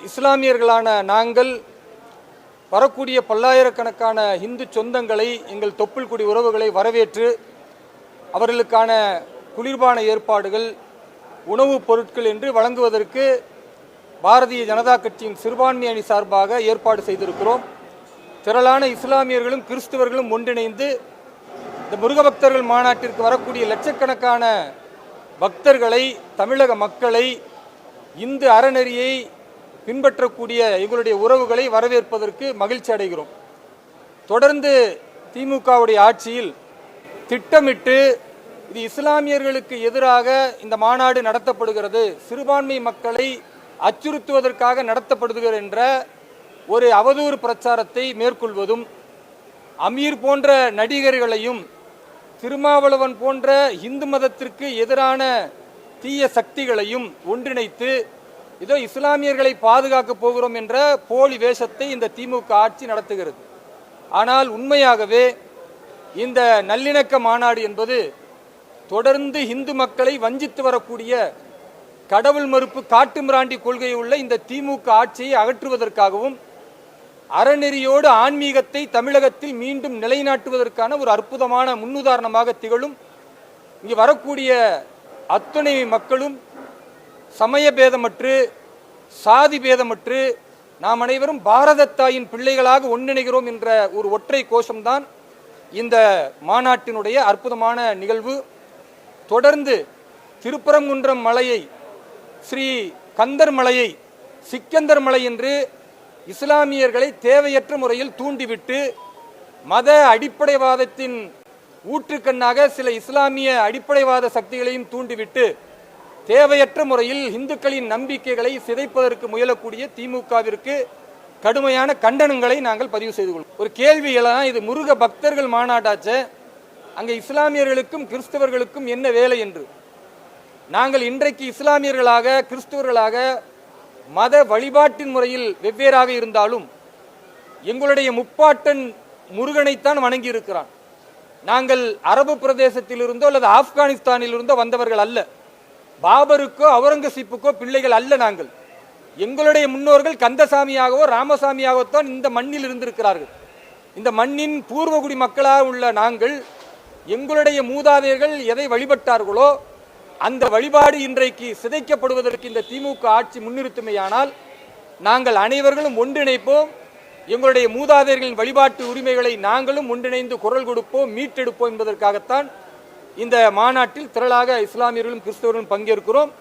இஸ்லாமியர்களான நாங்கள் வரக்கூடிய பல்லாயிரக்கணக்கான இந்து சொந்தங்களை, எங்கள் தொப்புள் குடி உறவுகளை வரவேற்று அவர்களுக்கான குளிர்பான ஏற்பாடுகள், உணவுப் பொருட்கள் என்று வழங்குவதற்கு பாரதிய ஜனதா கட்சியின் சிறுபான்மை அணி சார்பாக ஏற்பாடு செய்திருக்கிறோம். திரளான இஸ்லாமியர்களும் கிறிஸ்தவர்களும் ஒன்றிணைந்து இந்த முருக பக்தர்கள் மாநாட்டிற்கு வரக்கூடிய லட்சக்கணக்கான பக்தர்களை, தமிழக மக்களை, இந்து அறநெறியை பின்பற்றக்கூடிய எங்களுடைய உறவுகளை வரவேற்பதற்கு மகிழ்ச்சி அடைகிறோம். தொடர்ந்து திமுகவுடைய ஆட்சியில் திட்டமிட்டு இது இஸ்லாமியர்களுக்கு எதிராக இந்த மாநாடு நடத்தப்படுகிறது, சிறுபான்மை மக்களை அச்சுறுத்துவதற்காக நடத்தப்படுகிறது என்ற ஒரு அவதூறு பிரச்சாரத்தை மேற்கொள்வதும், அமீர் போன்ற நடிகர்களையும் திருமாவளவன் போன்ற இந்து மதத்திற்கு எதிரான தீய சக்திகளையும் ஒன்றிணைத்து இதோ இஸ்லாமியர்களை பாதுகாக்கப் போகிறோம் என்ற போலி வேஷத்தை இந்த திமுக ஆட்சி நடத்துகிறது. ஆனால் உண்மையாகவே இந்த நல்லிணக்க மாநாடு என்பது தொடர்ந்து இந்து மக்களை வஞ்சித்து வரக்கூடிய கடவுள் மறுப்பு காட்டுமிராண்டி கொள்கை உள்ள இந்த திமுக ஆட்சியை அகற்றுவதற்காகவும் அறநெறியோடு ஆன்மீகத்தை தமிழகத்தில் மீண்டும் நிலைநாட்டுவதற்கான ஒரு அற்புதமான முன்னுதாரணமாக திகழும். இங்கு வரக்கூடிய அத்துணை மக்களும் சமய பேதமற்று, சாதி பேதமற்று நாம் அனைவரும் பாரத தாயின் பிள்ளைகளாக ஒன்றிணைகிறோம் என்ற ஒரு ஒற்றை கோஷம்தான் இந்த மாநாட்டினுடைய அற்புதமான நிகழ்வு. தொடர்ந்து திருப்பரங்குன்றம் மலையை ஸ்ரீ கந்தர் மலையை சிக்கந்தர் மலை என்று இஸ்லாமியர்களை தேவையற்ற முறையில் தூண்டிவிட்டு மத அடிப்படைவாதத்தின் ஊற்றுக்கண்ணாக சில இஸ்லாமிய அடிப்படைவாத சக்திகளையும் தூண்டிவிட்டு தேவையற்ற முறையில் இந்துக்களின் நம்பிக்கைகளை சிதைப்பதற்கு முயலக்கூடிய திமுகவிற்கு கடுமையான கண்டனங்களை நாங்கள் பதிவு செய்து கொள்வோம். ஒரு கேள்வி எழலாம், இது முருக பக்தர்கள் மாநாட்டாச்ச, அங்கே இஸ்லாமியர்களுக்கும் கிறிஸ்தவர்களுக்கும் என்ன வேலை என்று. நாங்கள் இன்றைக்கு இஸ்லாமியர்களாக கிறிஸ்தவர்களாக மத வழிபாட்டின் முறையில் வெவ்வேறாக இருந்தாலும் எங்களுடைய முப்பாட்டன் முருகனைத்தான் வணங்கி இருக்கிறான். நாங்கள் அரபு பிரதேசத்தில் இருந்தோ அல்லது ஆப்கானிஸ்தானில் இருந்தோ வந்தவர்கள் அல்ல. பாபருக்கோ அவுரங்கசீப்புக்கோ பிள்ளைகள் அல்ல. நாங்கள் எங்களுடைய முன்னோர்கள் கந்தசாமியாகவோ ராமசாமியாகவோ தான் இந்த மண்ணில் இருந்திருக்கிறார்கள். இந்த மண்ணின் பூர்வகுடி மக்களாக உள்ள நாங்கள் எங்களுடைய மூதாதையர்கள் எதை வழிபட்டார்களோ அந்த வழிபாடு இன்றைக்கு சிதைக்கப்படுவதற்கு இந்த திமுக ஆட்சி முன்னிறுத்துமையானால் நாங்கள் அனைவர்களும் ஒன்றிணைப்போம். எங்களுடைய மூதாதையர்களின் வழிபாட்டு உரிமைகளை நாங்களும் ஒன்றிணைந்து குரல் கொடுப்போம், மீட்டெடுப்போம் என்பதற்காகத்தான் இந்த மாநாட்டில் திரளாக இஸ்லாமியர்களும் கிறிஸ்தவர்களும் பங்கேற்கிறோம்.